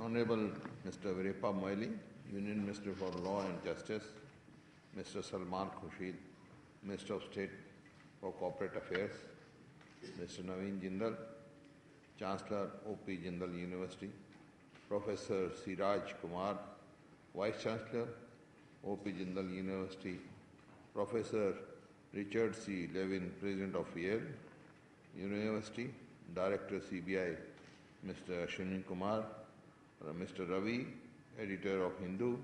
Honorable Mr. Veerappa Moily, Union Minister for Law and Justice, Mr. Salman Khurshid, Minister of State for Corporate Affairs, Mr. Naveen Jindal, Chancellor O.P. Jindal University, Professor Siraj Kumar, Vice Chancellor, O.P. Jindal University, Professor Richard C. Levin, President of Yale University, Director CBI, Mr. Ashwini Kumar, Mr. Ravi, Editor of Hindu,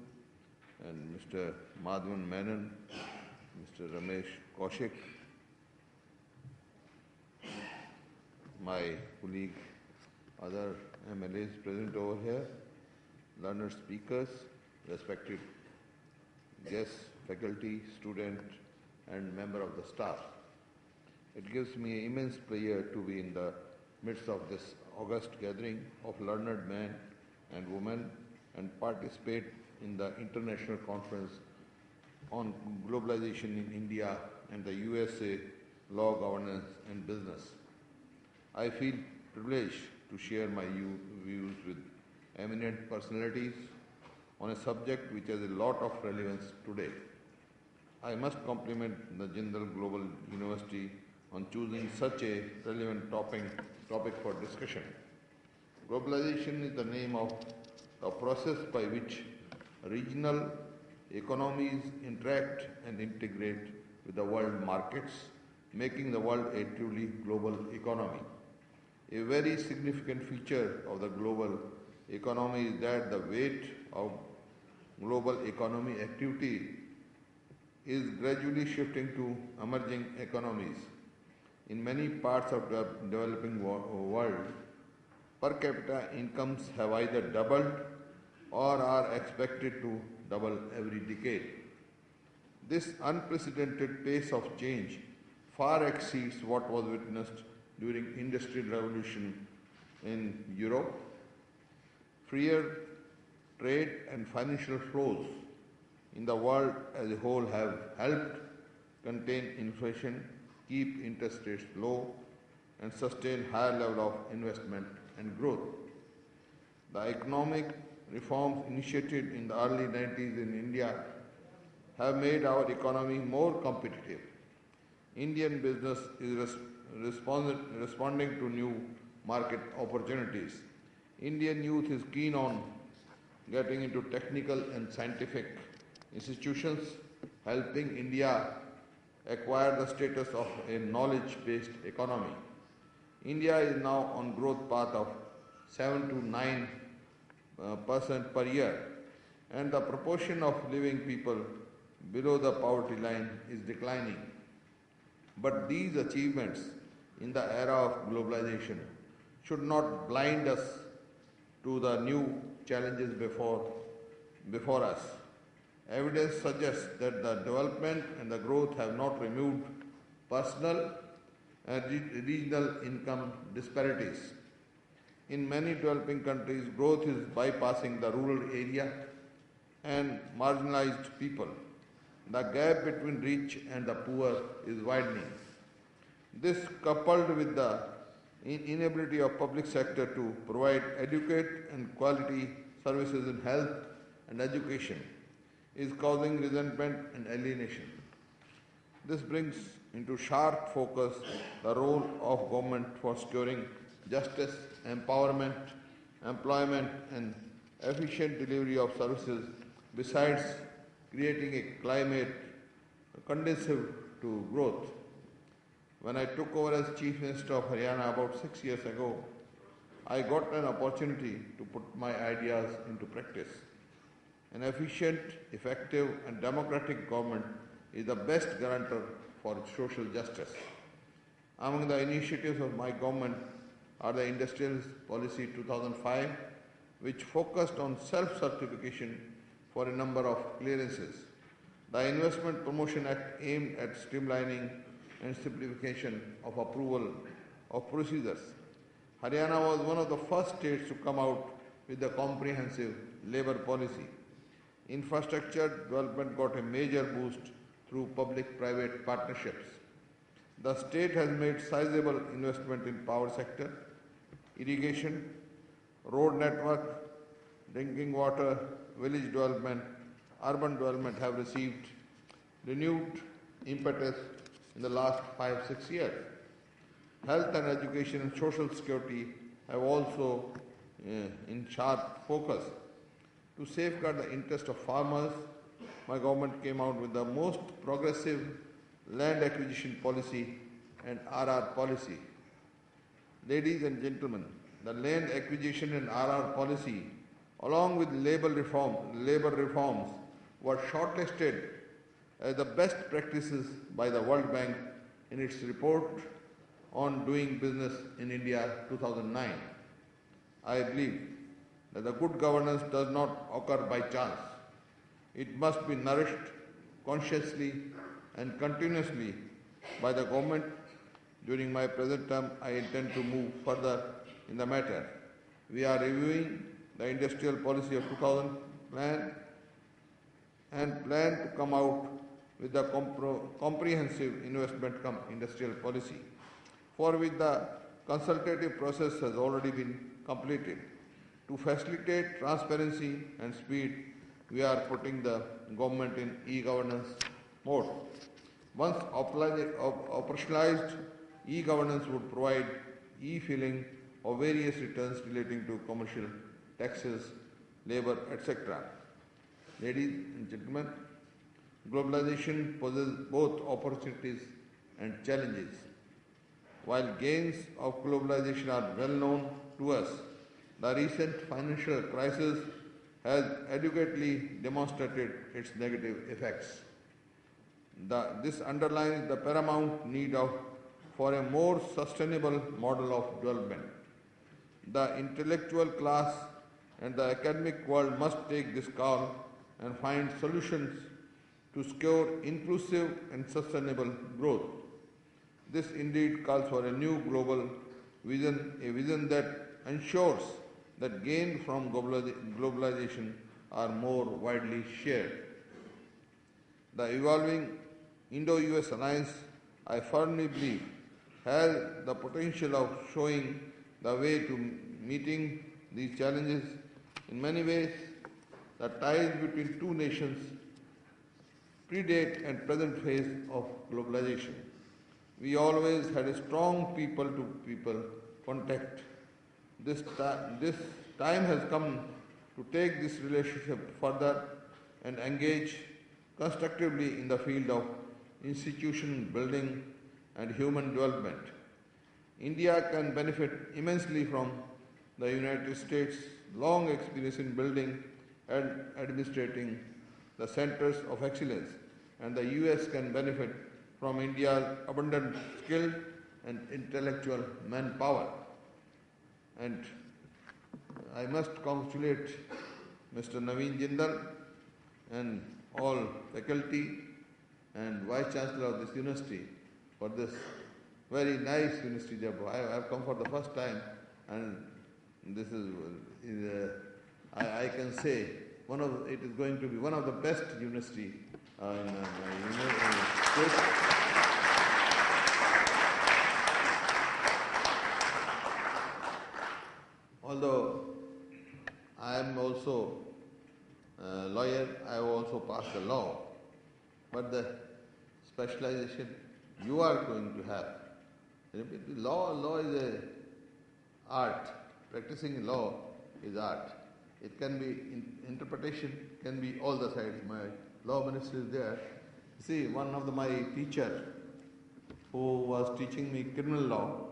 and Mr. Madhavan Menon, Mr. Ramesh Kaushik, my colleague, other MLAs present over here, learned speakers, respected guests, faculty, student, and member of the staff. It gives me immense pleasure to be in the midst of this august gathering of learned men and women and participate in the international conference on globalization in India and the USA, law, governance, and business. I feel privileged to share my views with eminent personalities on a subject which has a lot of relevance today. I must compliment the Jindal Global University on choosing such a relevant topic for discussion. Globalization is the name of a process by which regional economies interact and integrate with the world markets, making the world a truly global economy. A very significant feature of the global economy is that the weight of global economy activity is gradually shifting to emerging economies. In many parts of the developing world, per capita incomes have either doubled or are expected to double every decade. This unprecedented pace of change far exceeds what was witnessed during Industrial Revolution in Europe. Freer trade and financial flows in the world as a whole have helped contain inflation, keep interest rates low, and sustain higher level of investment and growth. The economic reforms initiated in the early 90s in India have made our economy more competitive. Indian business is responding to new market opportunities. Indian youth is keen on getting into technical and scientific institutions, helping India acquire the status of a knowledge-based economy. India is now on growth path of 7 to 9% per year, and the proportion of living people below the poverty line is declining. But these achievements in the era of globalization should not blind us to the new challenges before us. Evidence suggests that the development and the growth have not removed personal and regional income disparities. In many developing countries, growth is bypassing the rural area and marginalized people. The gap between rich and the poor is widening. This, coupled with the inability of public sector to provide adequate and quality services in health and education, is causing resentment and alienation. This brings into sharp focus the role of government for securing justice, empowerment, employment, and efficient delivery of services, besides creating a climate conducive to growth. When I took over as Chief Minister of Haryana about 6 years ago, I got an opportunity to put my ideas into practice. An efficient, effective, and democratic government is the best guarantor for social justice. Among the initiatives of my government are the Industrial Policy 2005, which focused on self-certification for a number of clearances. The Investment Promotion Act aimed at streamlining and simplification of approval of procedures. Haryana was one of the first states to come out with a comprehensive labour policy. Infrastructure development got a major boost through public-private partnerships. The state has made sizable investment in power sector, irrigation, road network, drinking water, village development, urban development have received renewed impetus in the last 5-6 years. Health and education and social security have also in sharp focus. To safeguard the interest of farmers, my government came out with the most progressive land acquisition policy and RR policy. Ladies and gentlemen, the land acquisition and RR policy, along with labor reforms, were shortlisted as the best practices by the World Bank in its report on doing business in India 2009. I believe that the good governance does not occur by chance. It must be nourished consciously and continuously by the government. During my present term, I intend to move further in the matter. We are reviewing the industrial policy of 2000 plan and plan to come out with the comprehensive investment industrial policy, for which the consultative process has already been completed. To facilitate transparency and speed, we are putting the government in e-governance mode. Once operationalized, e-governance would provide e-filing of various returns relating to commercial taxes, labor, etc. Ladies and gentlemen, globalization poses both opportunities and challenges. While gains of globalization are well known to us, the recent financial crisis has adequately demonstrated its negative effects. This underlines the paramount need for a more sustainable model of development. The intellectual class and the academic world must take this call and find solutions to secure inclusive and sustainable growth. This indeed calls for a new global vision, a vision that ensures that gains from globalization are more widely shared. The evolving Indo-US alliance, I firmly believe, has the potential of showing the way to meeting these challenges. In many ways, the ties between two nations predate and present phase of globalization. We always had a strong people-to-people contact. This time has come to take this relationship further and engage constructively in the field of institution building and human development. India can benefit immensely from the United States' long experience in building and administrating the centers of excellence, and the US can benefit from India's abundant skill and intellectual manpower. And I must congratulate Mr. Naveen Jindal and all faculty and Vice Chancellor of this university for this very nice university. I have come for the first time, and this is I can say it is going to be one of the best university in state. Although I am also a lawyer, I have also passed the law, but the specialization you are going to have. Law is a art. Practicing law is art. It can be interpretation, can be all the sides. My law minister is there. See, one of my teacher who was teaching me criminal law,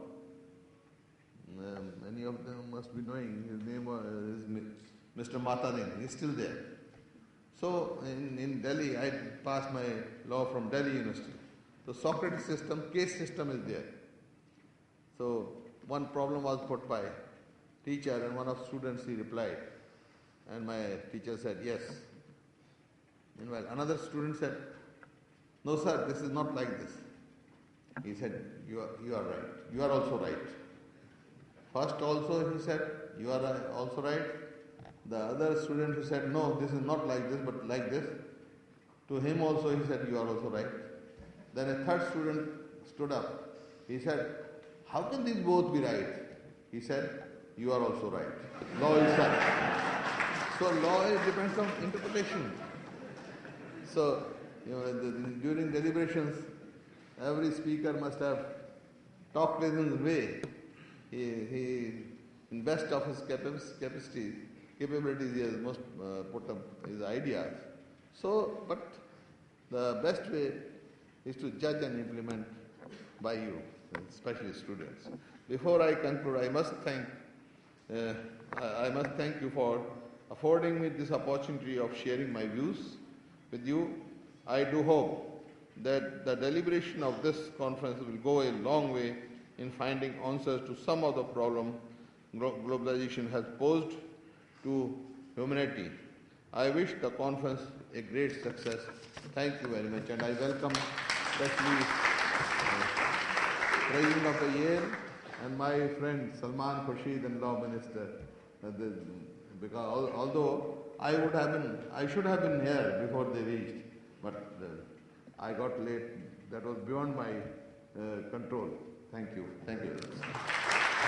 many of them must be knowing, his name is Mr. Matadin, he's still there. So in Delhi, I passed my law from Delhi University. So Socrates system, case system is there. So one problem was put by teacher and one of students, he replied. And my teacher said, yes. Meanwhile, another student said, no sir, this is not like this. He said, you are right. You are also right. First also he said, you are also right. The other student who said, no, this is not like this, but like this. To him also he said, you are also right. Then a third student stood up. He said, how can these both be right? He said, you are also right. Law is such. So law depends on interpretation. So, during deliberations, every speaker must have talked in his way. He in best of his capabilities, he has most put up his ideas. So, but the best way is to judge and implement by you, especially students. Before I conclude, I must thank you for affording me this opportunity of sharing my views with you. I do hope that the deliberation of this conference will go a long way in finding answers to some of the problems globalization has posed to humanity. I wish the conference a great success. Thank you very much, and I welcome especially President of the Yale and my friend Salman Khurshid and Law Minister. Because although I should have been here before they reached, but I got late. That was beyond my control. Thank you. Thank you.